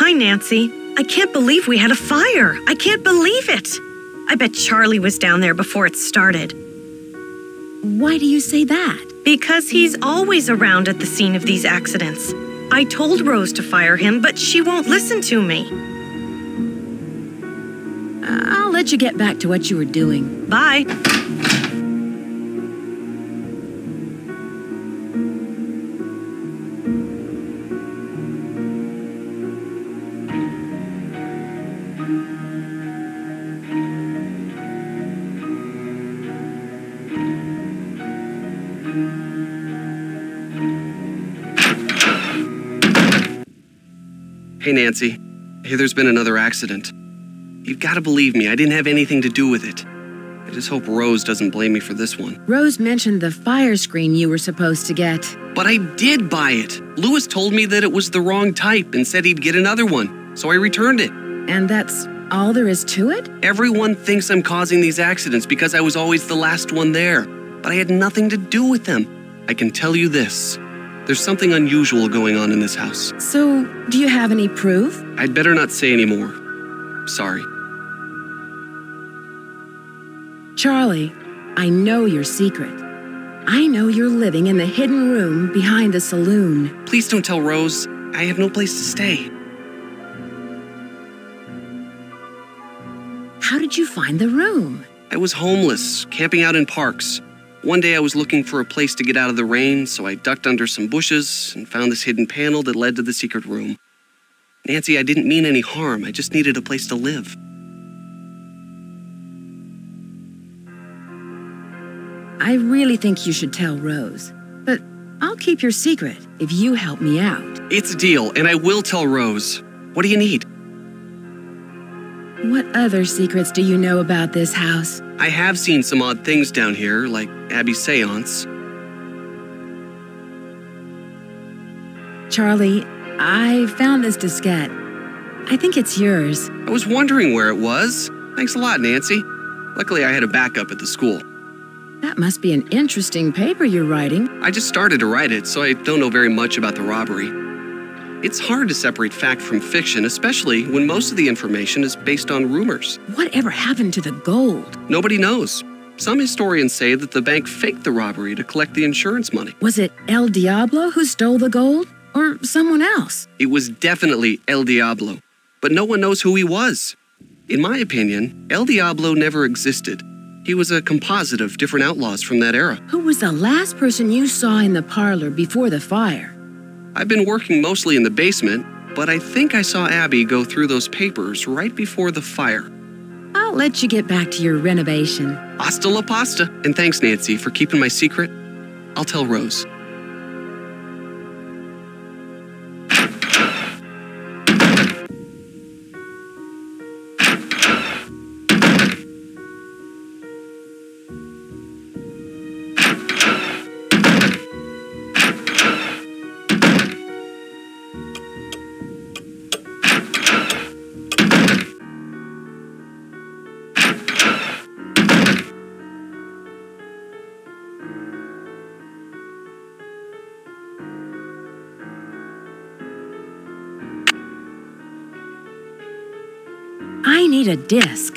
Hi, Nancy. I can't believe we had a fire. I can't believe it. I bet Charlie was down there before it started. Why do you say that? Because he's always around at the scene of these accidents. I told Rose to fire him, but she won't listen to me. I'll let you get back to what you were doing. Bye. Hey, Nancy. I hear there's been another accident. You've got to believe me, I didn't have anything to do with it. I just hope Rose doesn't blame me for this one. Rose mentioned the fire screen you were supposed to get. But I did buy it. Louis told me that it was the wrong type and said he'd get another one, so I returned it. And that's all there is to it? Everyone thinks I'm causing these accidents because I was always the last one there, but I had nothing to do with them. I can tell you this. There's something unusual going on in this house. So, do you have any proof? I'd better not say any more. Sorry. Charlie, I know your secret. I know you're living in the hidden room behind the saloon. Please don't tell Rose. I have no place to stay. How did you find the room? I was homeless, camping out in parks. One day I was looking for a place to get out of the rain, so I ducked under some bushes and found this hidden panel that led to the secret room. Nancy, I didn't mean any harm. I just needed a place to live. I really think you should tell Rose, but I'll keep your secret if you help me out. It's a deal, and I will tell Rose. What do you need? What other secrets do you know about this house? I have seen some odd things down here, like Abby's seance. Charlie, I found this diskette. I think it's yours. I was wondering where it was. Thanks a lot, Nancy. Luckily, I had a backup at the school. That must be an interesting paper you're writing. I just started to write it, so I don't know very much about the robbery. It's hard to separate fact from fiction, especially when most of the information is based on rumors. Whatever happened to the gold? Nobody knows. Some historians say that the bank faked the robbery to collect the insurance money. Was it El Diablo who stole the gold? Or someone else? It was definitely El Diablo, but no one knows who he was. In my opinion, El Diablo never existed. He was a composite of different outlaws from that era. Who was the last person you saw in the parlor before the fire? I've been working mostly in the basement, but I think I saw Abby go through those papers right before the fire. I'll let you get back to your renovation. Hasta la pasta. And thanks, Nancy, for keeping my secret. I'll tell Rose. I need a disc.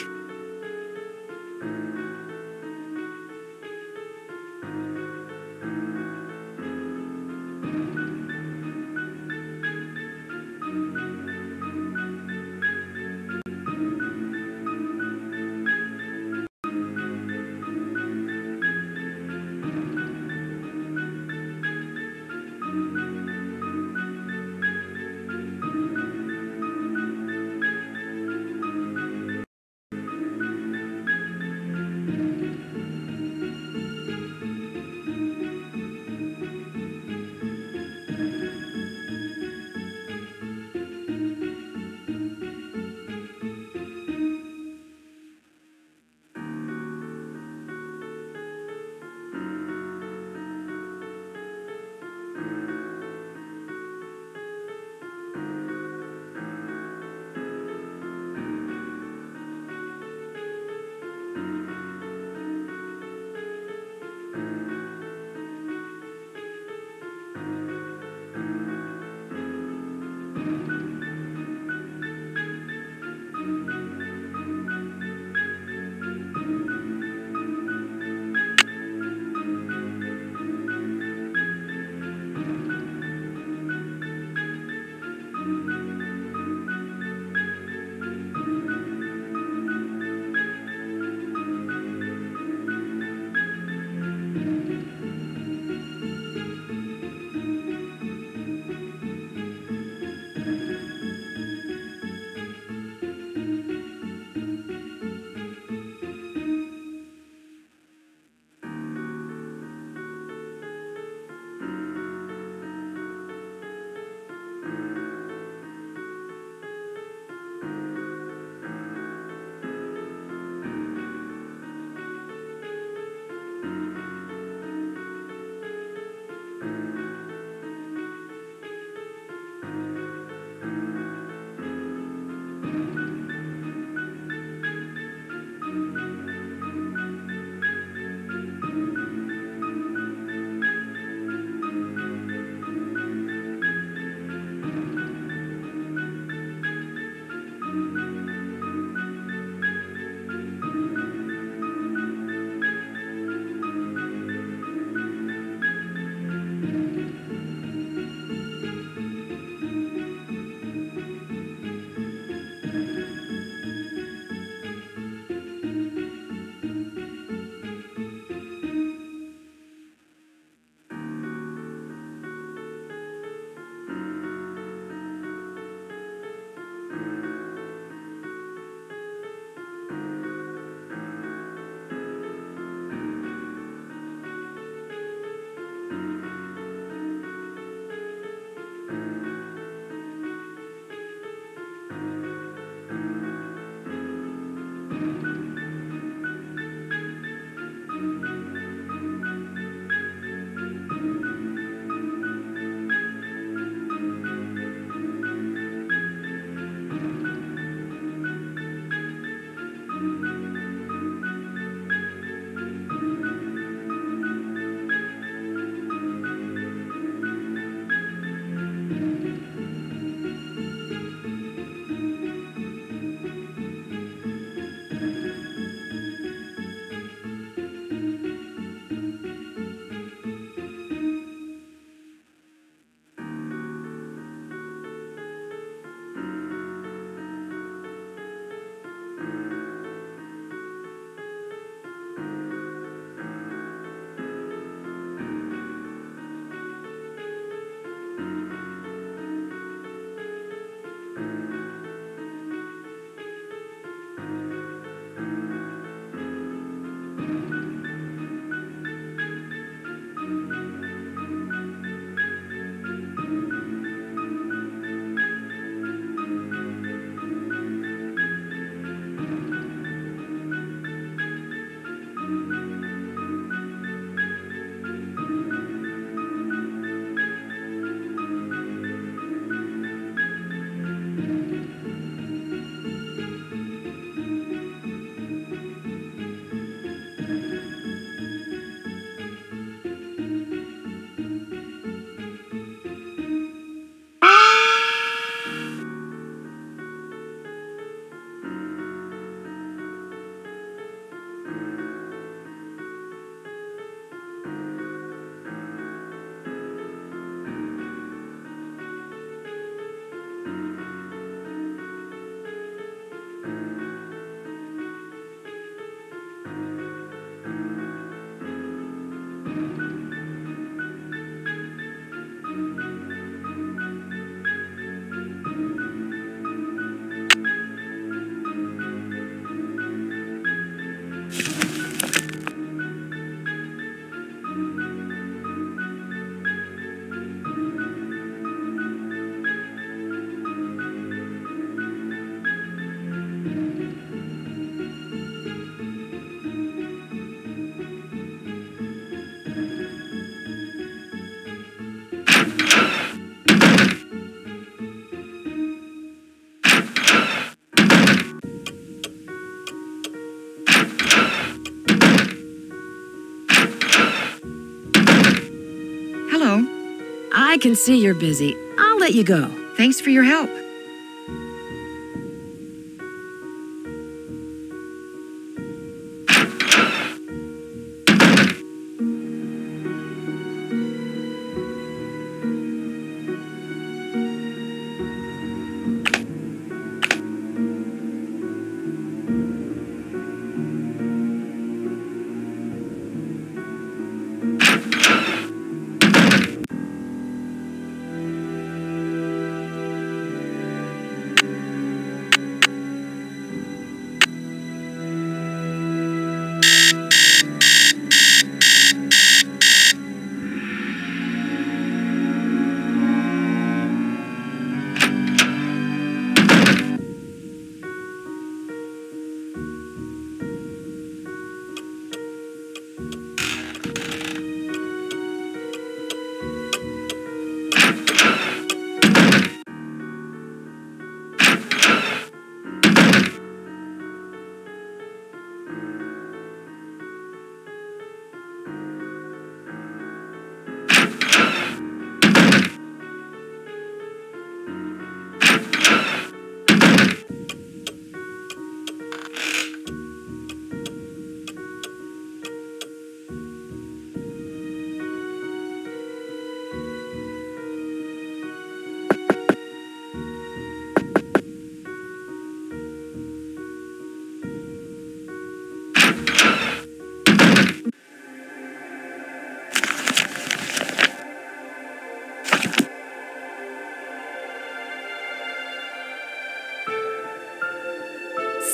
I can see you're busy. I'll let you go. Thanks for your help.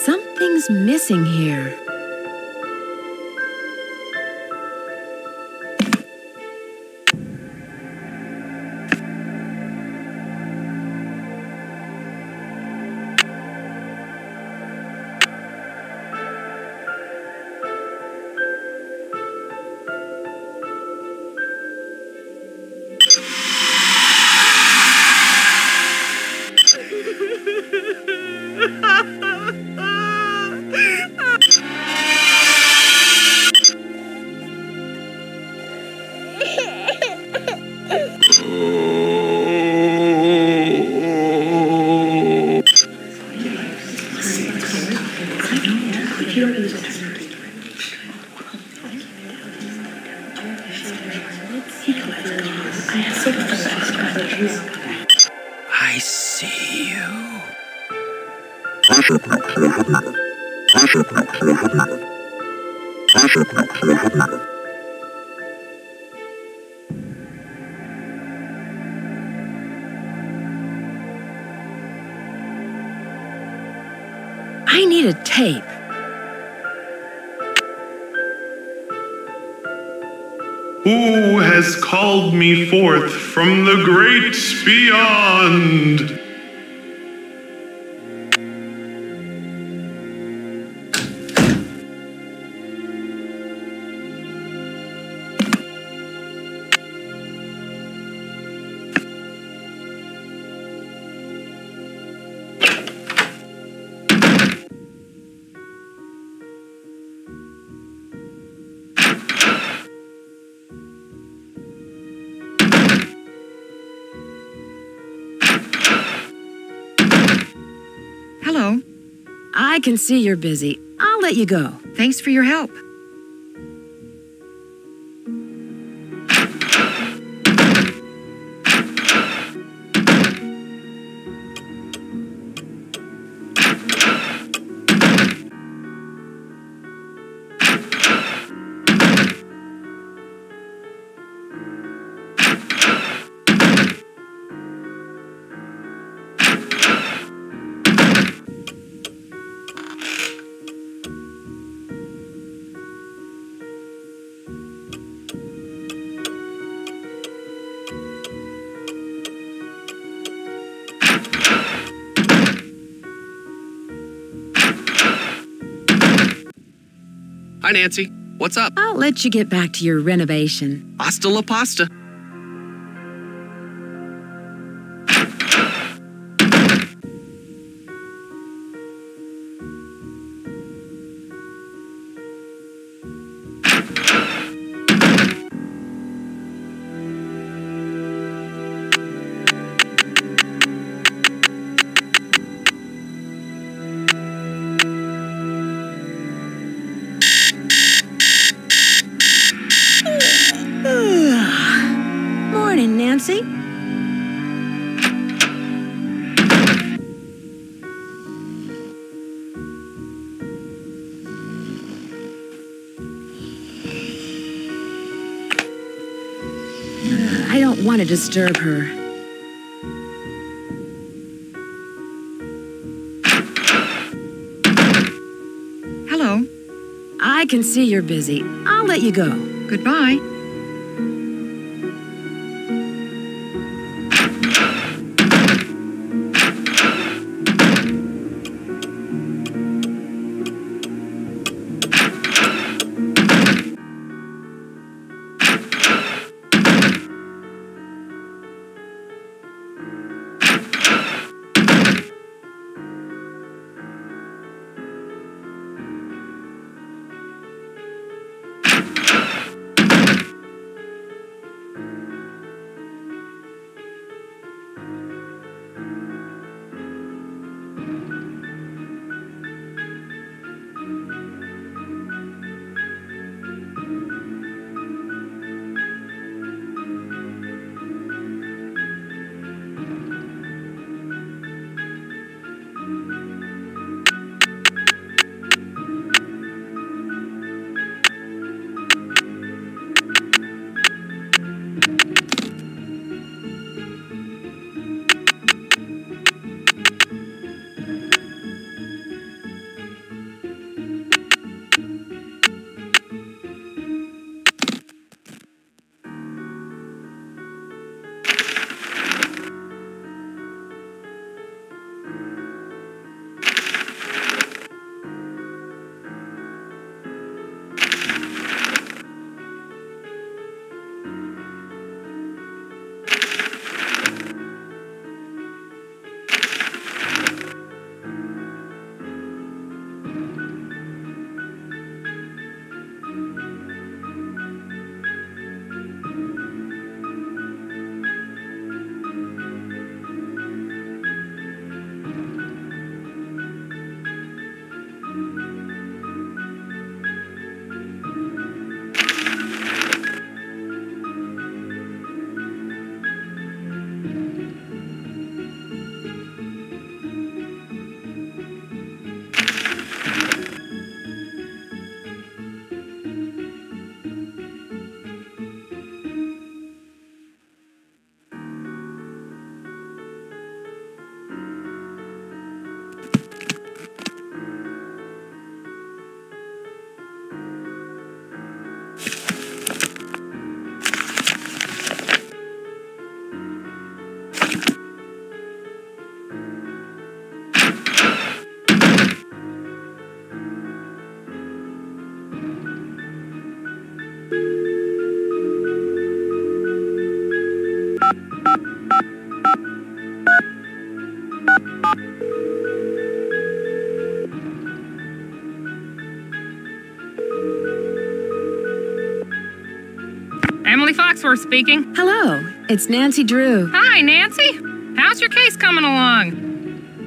Something's missing here. I see you. I need a tape. Who has called me forth from the great beyond? Hello. I can see you're busy. I'll let you go. Thanks for your help. Hi, Nancy. What's up? I'll let you get back to your renovation. Hasta la pasta. don't want to disturb her. Hello. I can see you're busy. I'll let you go. Goodbye. Emily Foxworth speaking. Hello, it's Nancy Drew. Hi, Nancy. How's your case coming along?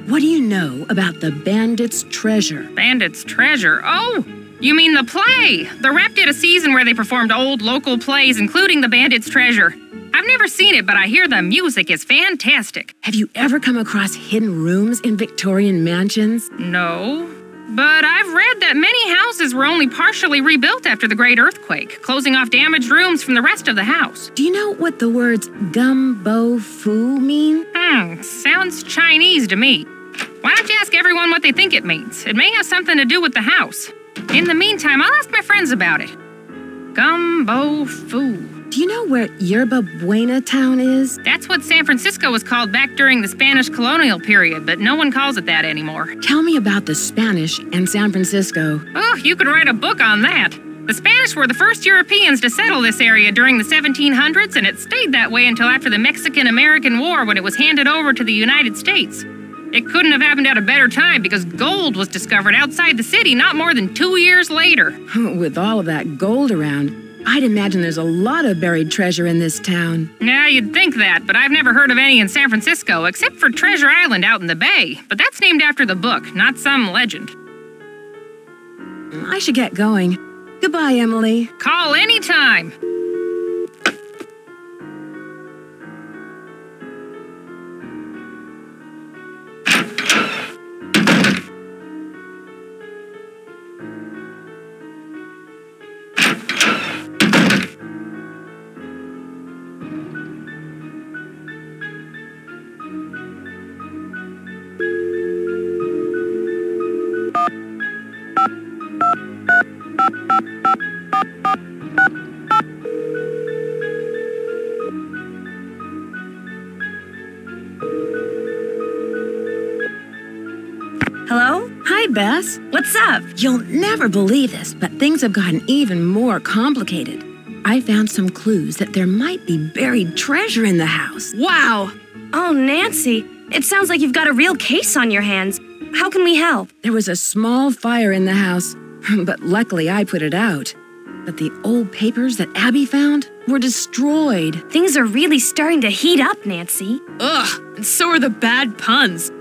What do you know about the Bandit's Treasure? Bandit's Treasure? Oh, you mean the play. The Rep did a season where they performed old local plays, including the Bandit's Treasure. I've never seen it, but I hear the music is fantastic. Have you ever come across hidden rooms in Victorian mansions? No, but I've read that many houses were only partially rebuilt after the Great Earthquake, closing off damaged rooms from the rest of the house. Do you know what the words gum bo fu mean? Sounds Chinese to me. Why don't you ask everyone what they think it means? It may have something to do with the house. In the meantime, I'll ask my friends about it. Gum bo fu. Do you know where Yerba Buena town is? That's what San Francisco was called back during the Spanish colonial period, but no one calls it that anymore. Tell me about the Spanish and San Francisco. Oh, you could write a book on that. The Spanish were the first Europeans to settle this area during the 1700s, and it stayed that way until after the Mexican-American War when it was handed over to the United States. It couldn't have happened at a better time because gold was discovered outside the city not more than 2 years later. With all of that gold around, I'd imagine there's a lot of buried treasure in this town. Yeah, you'd think that, but I've never heard of any in San Francisco, except for Treasure Island out in the bay. But that's named after the book, not some legend. I should get going. Goodbye, Emily. Call anytime. Hello? Hi, Bess. What's up? You'll never believe this, but things have gotten even more complicated. I found some clues that there might be buried treasure in the house. Wow! Oh, Nancy, it sounds like you've got a real case on your hands. How can we help? There was a small fire in the house, but luckily I put it out. But the old papers that Abby found were destroyed. Things are really starting to heat up, Nancy. Ugh, and so are the bad puns.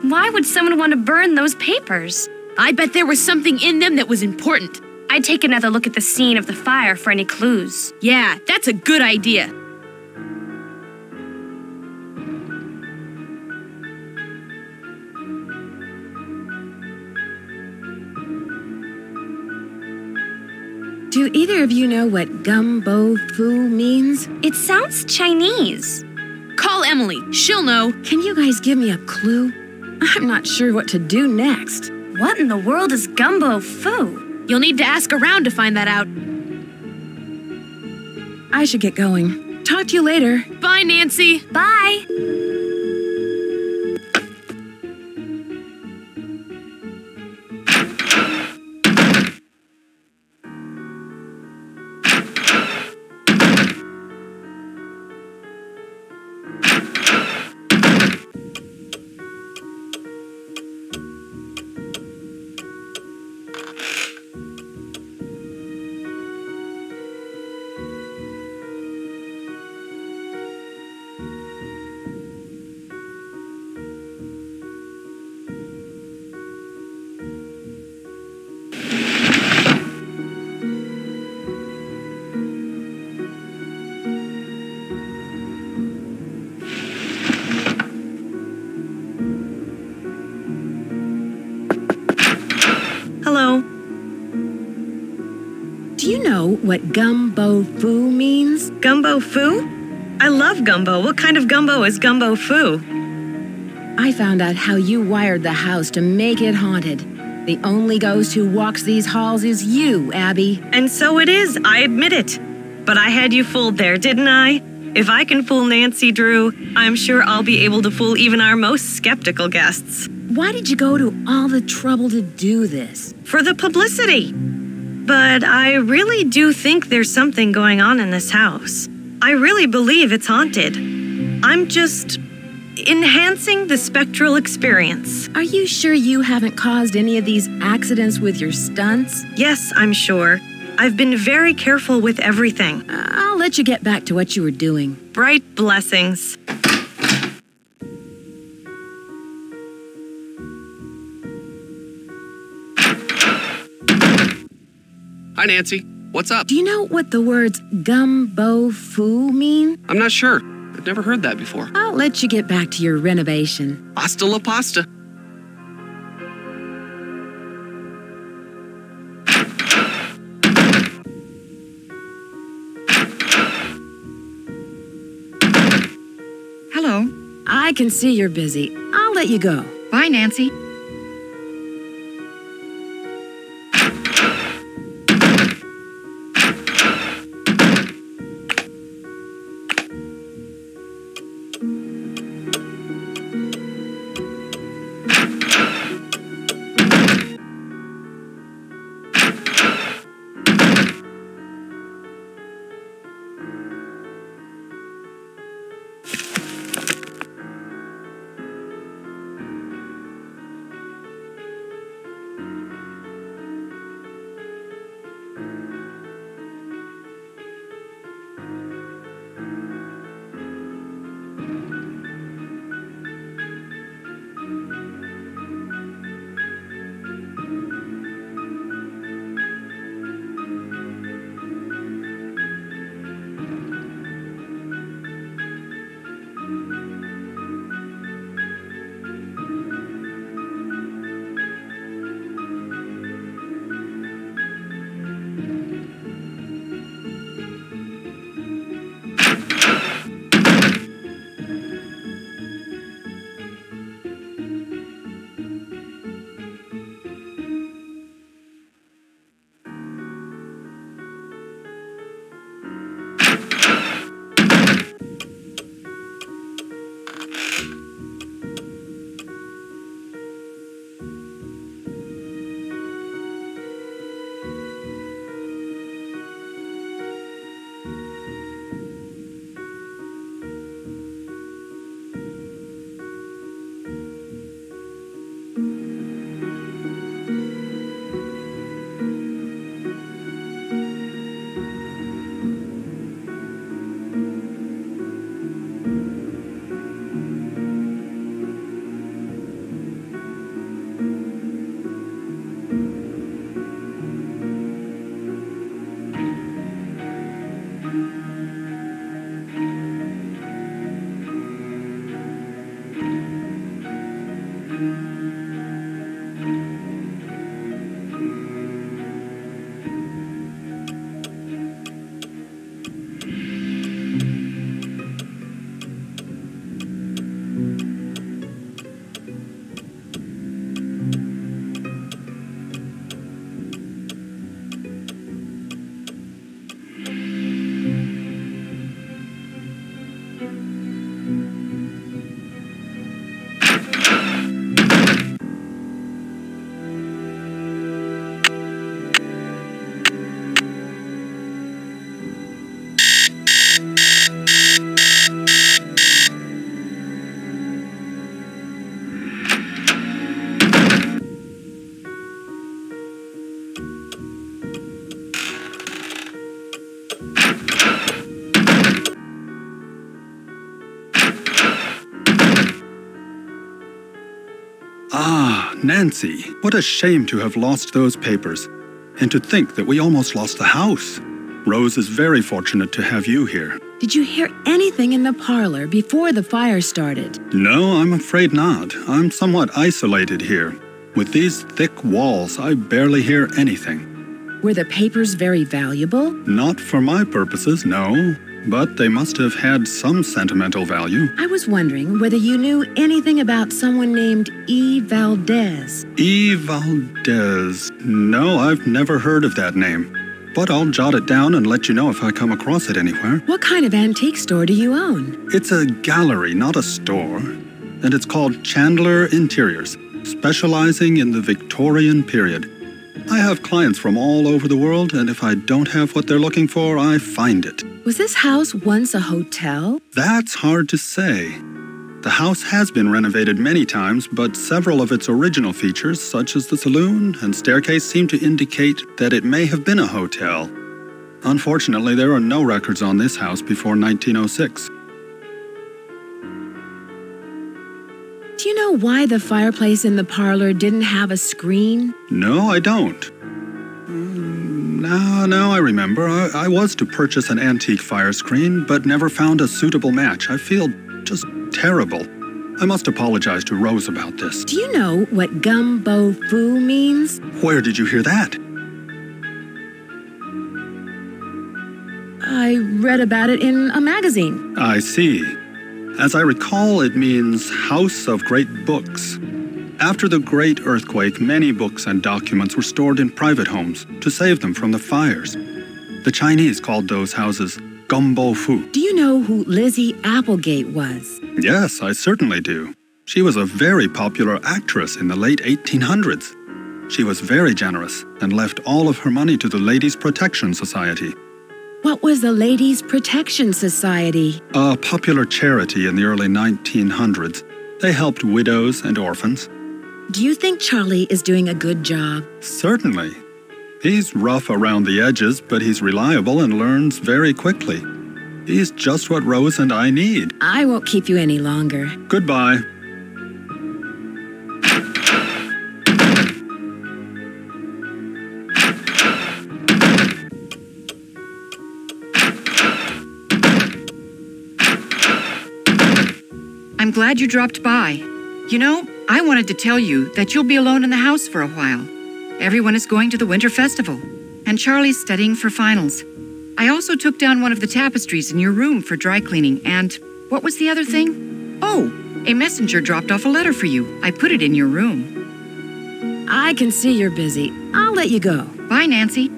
Why would someone want to burn those papers? I bet there was something in them that was important. I'd take another look at the scene of the fire for any clues. Yeah, that's a good idea. Do either of you know what gumbo foo means? It sounds Chinese. Call Emily, she'll know. Can you guys give me a clue? I'm not sure what to do next. What in the world is gumbo foo? You'll need to ask around to find that out. I should get going. Talk to you later. Bye, Nancy. Bye. Hello. Do you know what gumbo foo means? Gumbo foo? I love gumbo. What kind of gumbo is gumbo foo? I found out how you wired the house to make it haunted. The only ghost who walks these halls is you, Abby. And so it is, I admit it. But I had you fooled there, didn't I? If I can fool Nancy Drew, I'm sure I'll be able to fool even our most skeptical guests. Why did you go to all the trouble to do this? For the publicity. But I really do think there's something going on in this house. I really believe it's haunted. I'm just enhancing the spectral experience. Are you sure you haven't caused any of these accidents with your stunts? Yes, I'm sure. I've been very careful with everything. I'll let you get back to what you were doing. Bright blessings. Hi, Nancy. What's up? Do you know what the words gumbo foo mean? I'm not sure. I've never heard that before. I'll let you get back to your renovation. Hasta la pasta. Hello. I can see you're busy. I'll let you go. Bye, Nancy. Ah, Nancy, what a shame to have lost those papers. And to think that we almost lost the house. Rose is very fortunate to have you here. Did you hear anything in the parlor before the fire started? No, I'm afraid not. I'm somewhat isolated here. With these thick walls, I barely hear anything. Were the papers very valuable? Not for my purposes, no. But they must have had some sentimental value. I was wondering whether you knew anything about someone named E. Valdez. E. Valdez. No, I've never heard of that name. But I'll jot it down and let you know if I come across it anywhere. What kind of antique store do you own? It's a gallery, not a store. And it's called Chandler Interiors, specializing in the Victorian period. I have clients from all over the world, and if I don't have what they're looking for, I find it. Was this house once a hotel? That's hard to say. The house has been renovated many times, but several of its original features, such as the saloon and staircase, seem to indicate that it may have been a hotel. Unfortunately, there are no records on this house before 1906. Do you know why the fireplace in the parlor didn't have a screen? No, I don't. Now I remember. I was to purchase an antique fire screen, but never found a suitable match. I feel just terrible. I must apologize to Rose about this. Do you know what gumbo foo means? Where did you hear that? I read about it in a magazine. I see. As I recall, it means House of Great Books. After the Great Earthquake, many books and documents were stored in private homes to save them from the fires. The Chinese called those houses gumbo fu. Do you know who Lizzie Applegate was? Yes, I certainly do. She was a very popular actress in the late 1800s. She was very generous and left all of her money to the Ladies' Protection Society. What was the Ladies' Protection Society? A popular charity in the early 1900s. They helped widows and orphans. Do you think Charlie is doing a good job? Certainly. He's rough around the edges, but he's reliable and learns very quickly. He's just what Rose and I need. I won't keep you any longer. Goodbye. I'm glad you dropped by. You know, I wanted to tell you that you'll be alone in the house for a while. Everyone is going to the Winter Festival, and Charlie's studying for finals. I also took down one of the tapestries in your room for dry cleaning, and what was the other thing? Oh, a messenger dropped off a letter for you. I put it in your room. I can see you're busy. I'll let you go. Bye, Nancy.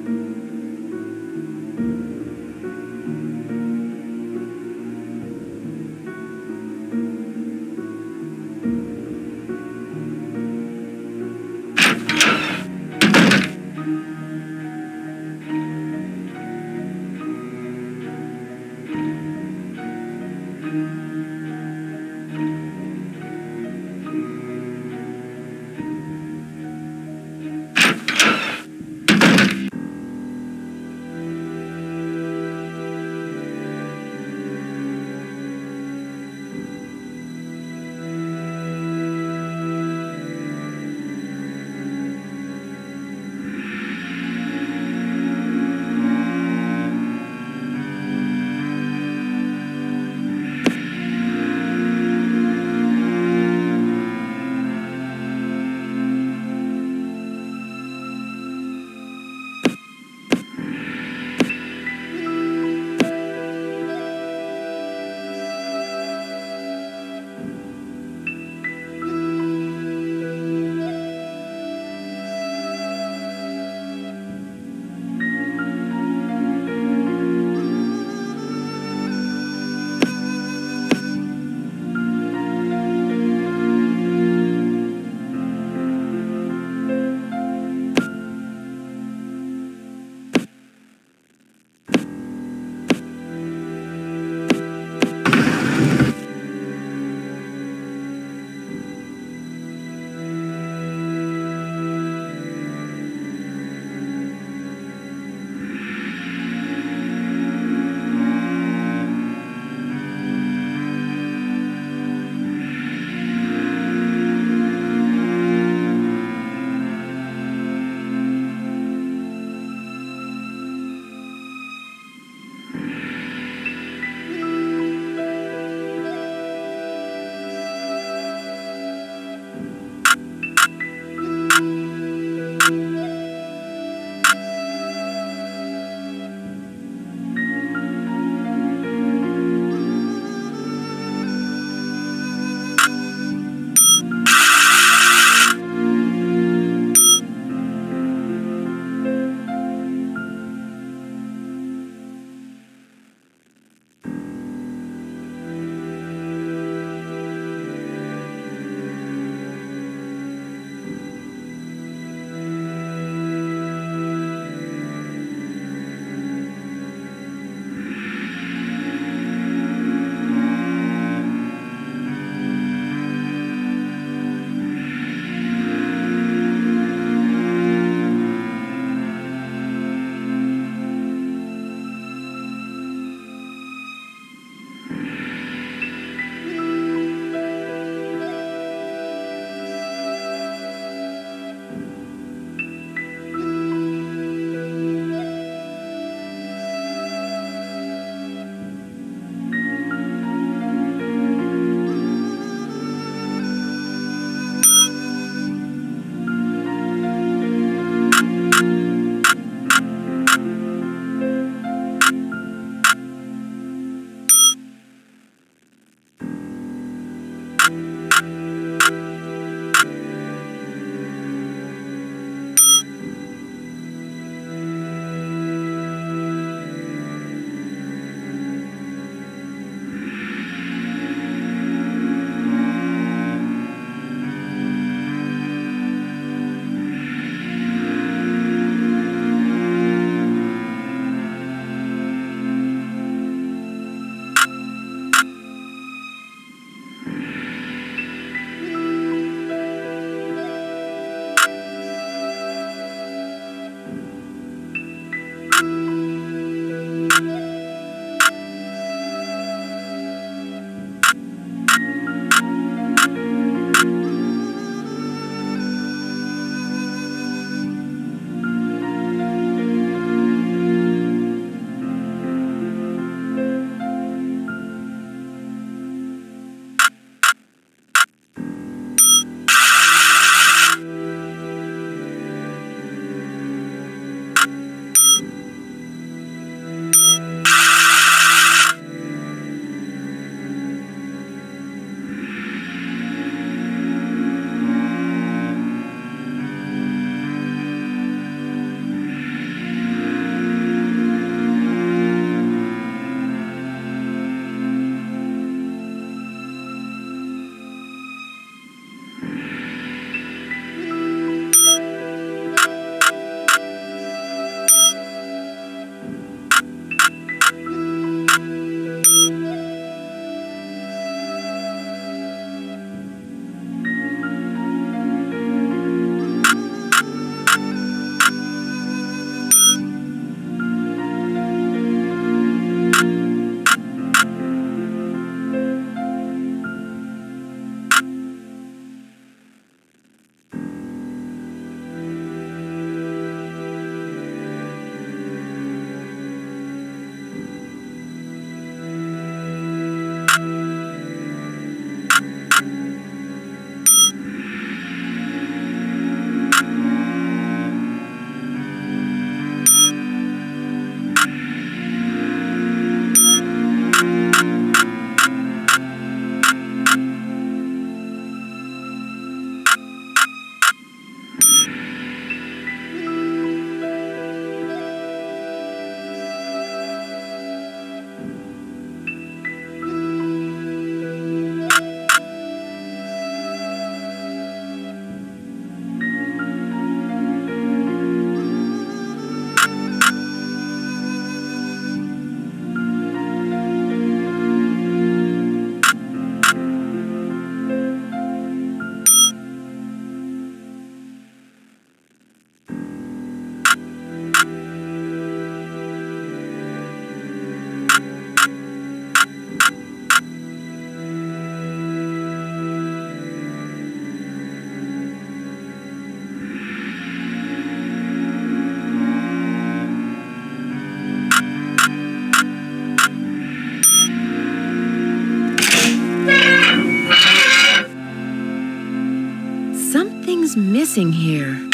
Something's missing here.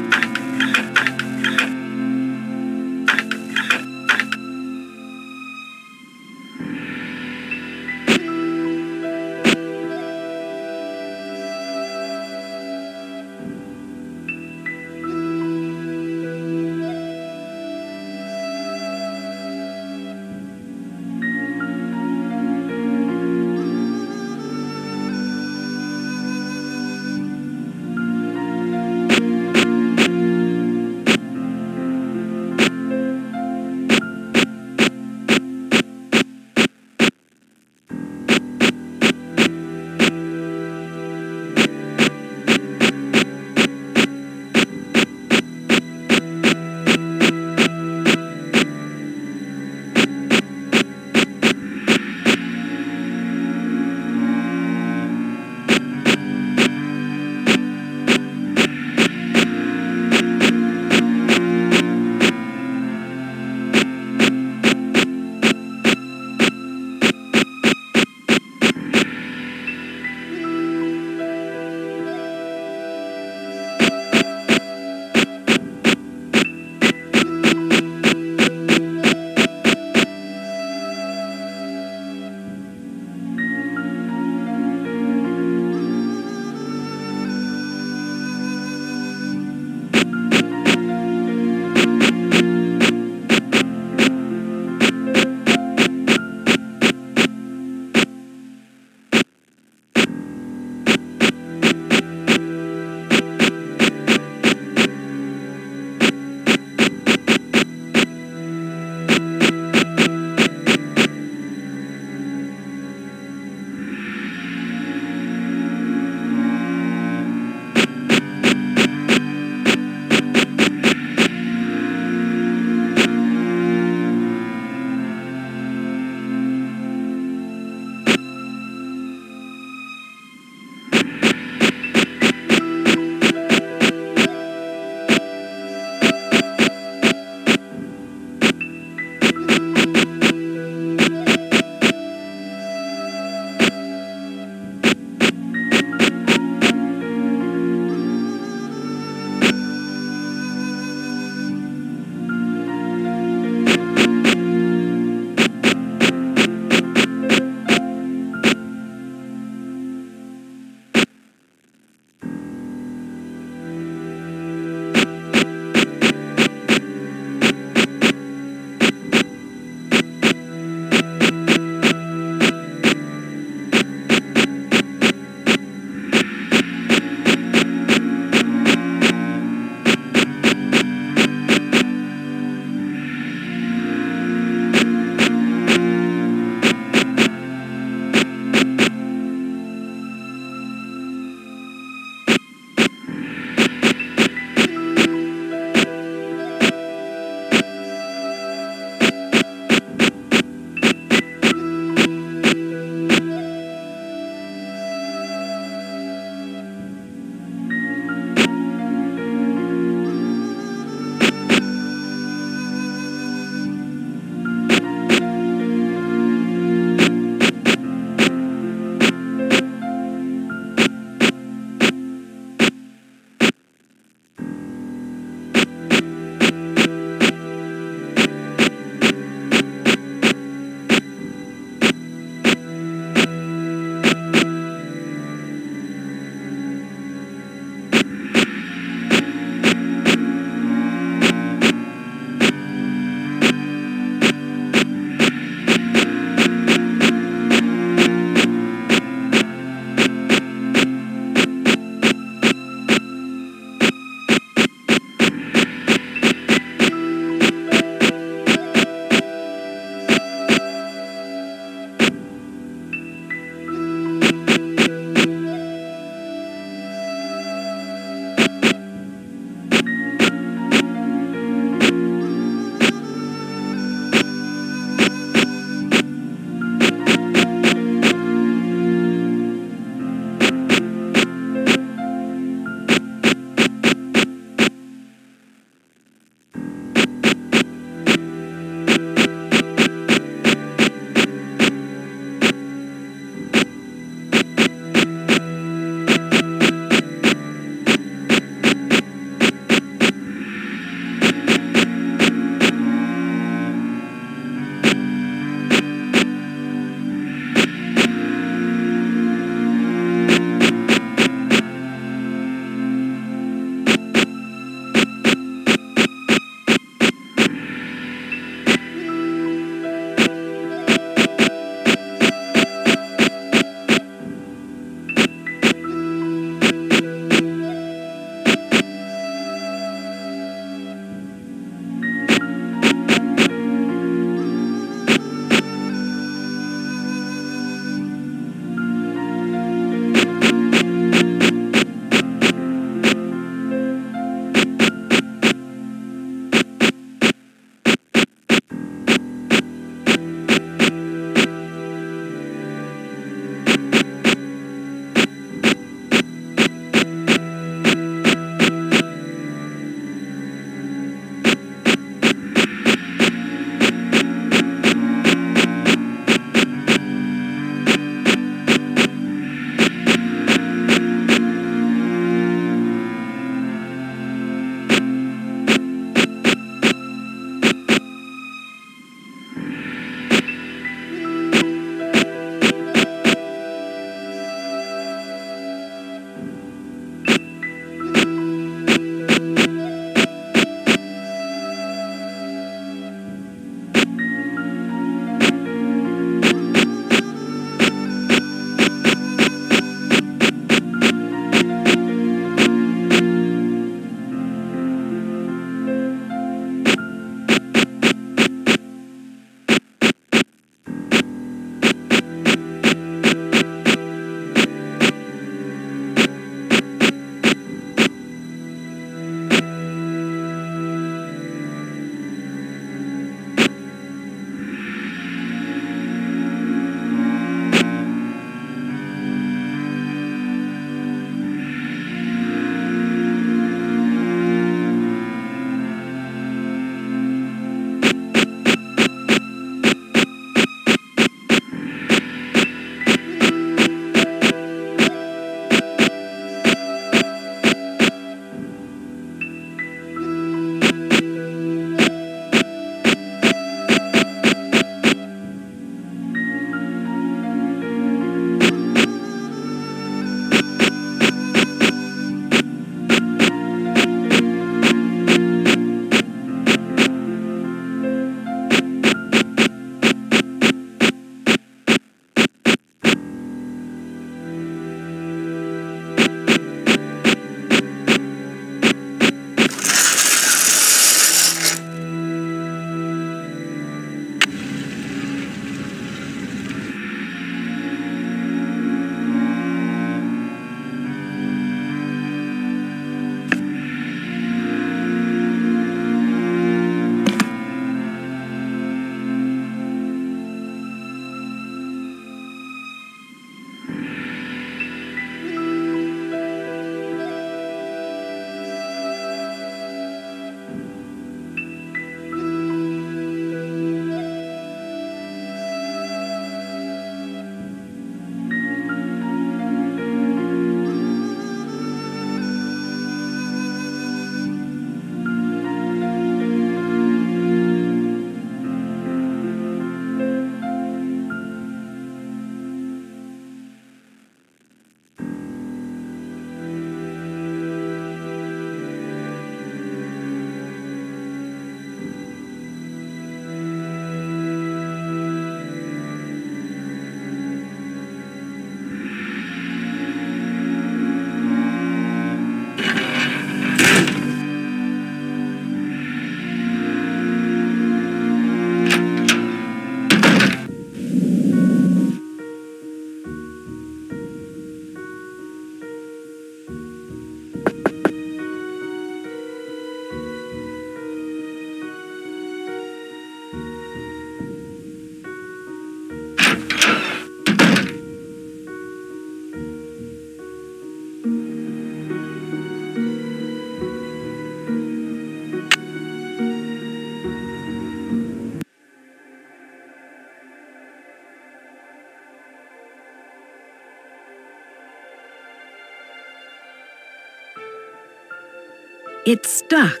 it stuck.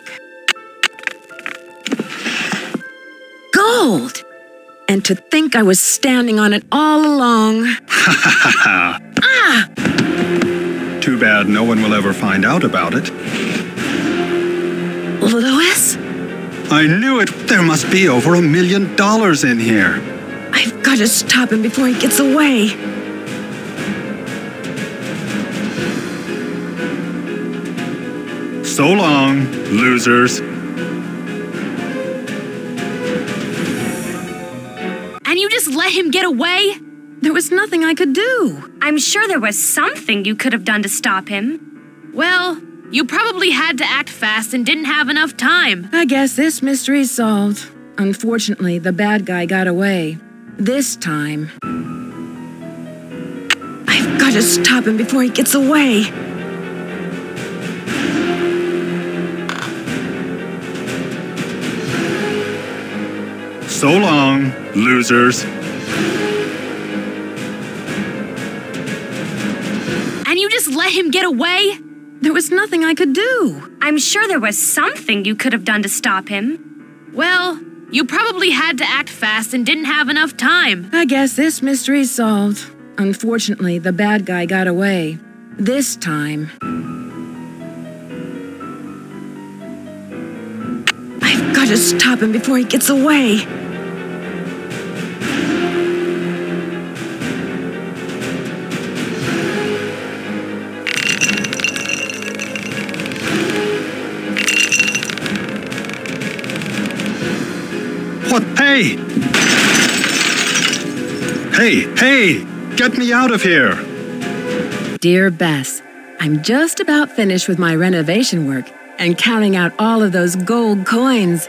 Gold! And to think I was standing on it all along. Too bad no one will ever find out about it. Louis? I knew it. There must be over $1 million in here. I've got to stop him before he gets away. So long, losers. And you just let him get away? There was nothing I could do. I'm sure there was something you could have done to stop him. Well, you probably had to act fast and didn't have enough time. I guess this mystery's solved. Unfortunately, the bad guy got away. This time. I've got to stop him before he gets away. So long, losers. And you just let him get away? There was nothing I could do. I'm sure there was something you could have done to stop him. Well, you probably had to act fast and didn't have enough time. I guess this mystery's solved. Unfortunately, the bad guy got away. This time. I've got to stop him before he gets away. What? Hey! Hey! Get me out of here! Dear Bess, I'm just about finished with my renovation work and counting out all of those gold coins.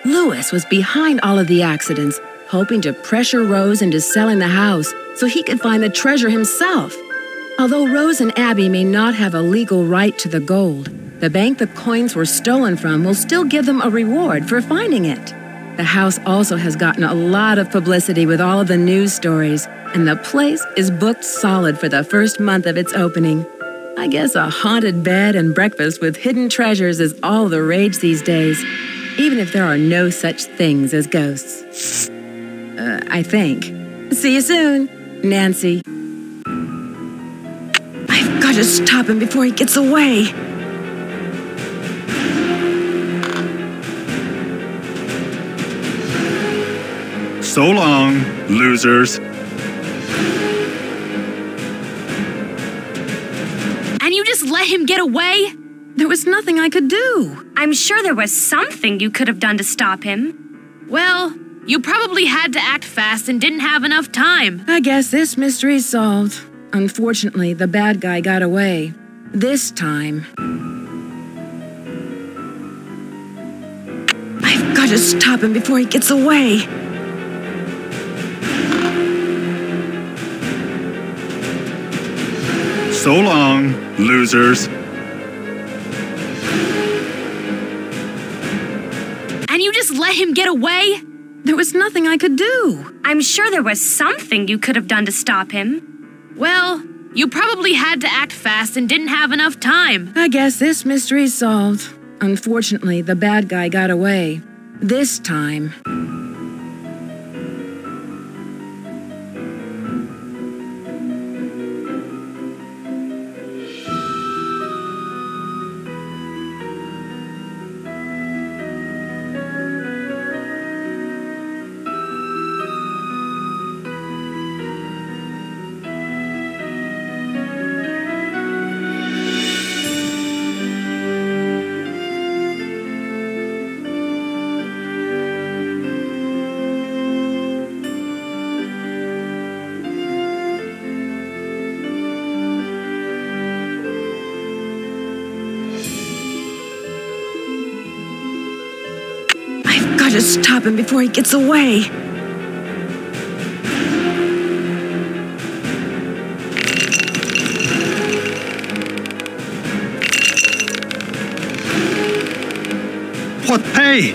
Louis was behind all of the accidents, hoping to pressure Rose into selling the house so he could find the treasure himself. Although Rose and Abby may not have a legal right to the gold, the bank the coins were stolen from will still give them a reward for finding it. The house also has gotten a lot of publicity with all of the news stories, and the place is booked solid for the first month of its opening. I guess a haunted bed and breakfast with hidden treasures is all the rage these days, even if there are no such things as ghosts. I think. See you soon, Nancy. I've got to stop him before he gets away. So long, losers. And you just let him get away? There was nothing I could do. I'm sure there was something you could have done to stop him. Well, you probably had to act fast and didn't have enough time. I guess this mystery's solved. Unfortunately, the bad guy got away. This time. I've got to stop him before he gets away. So long, losers. And you just let him get away? There was nothing I could do. I'm sure there was something you could have done to stop him. Well, you probably had to act fast and didn't have enough time. I guess this mystery's solved. Unfortunately, the bad guy got away. This time. I've got to stop him before he gets away. What? Hey!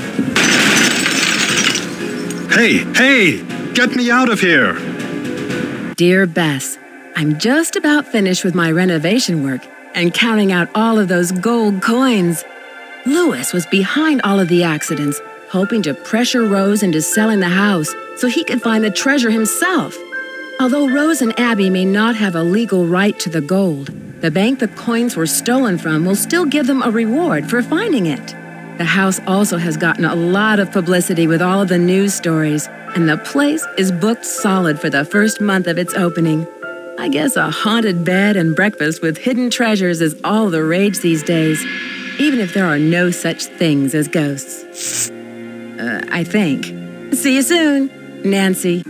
Hey! Get me out of here! Dear Bess, I'm just about finished with my renovation work and counting out all of those gold coins. Louis was behind all of the accidents, hoping to pressure Rose into selling the house so he could find the treasure himself. Although Rose and Abby may not have a legal right to the gold, the bank the coins were stolen from will still give them a reward for finding it. The house also has gotten a lot of publicity with all of the news stories, and the place is booked solid for the first month of its opening. I guess a haunted bed and breakfast with hidden treasures is all the rage these days, even if there are no such things as ghosts. I think. See you soon, Nancy.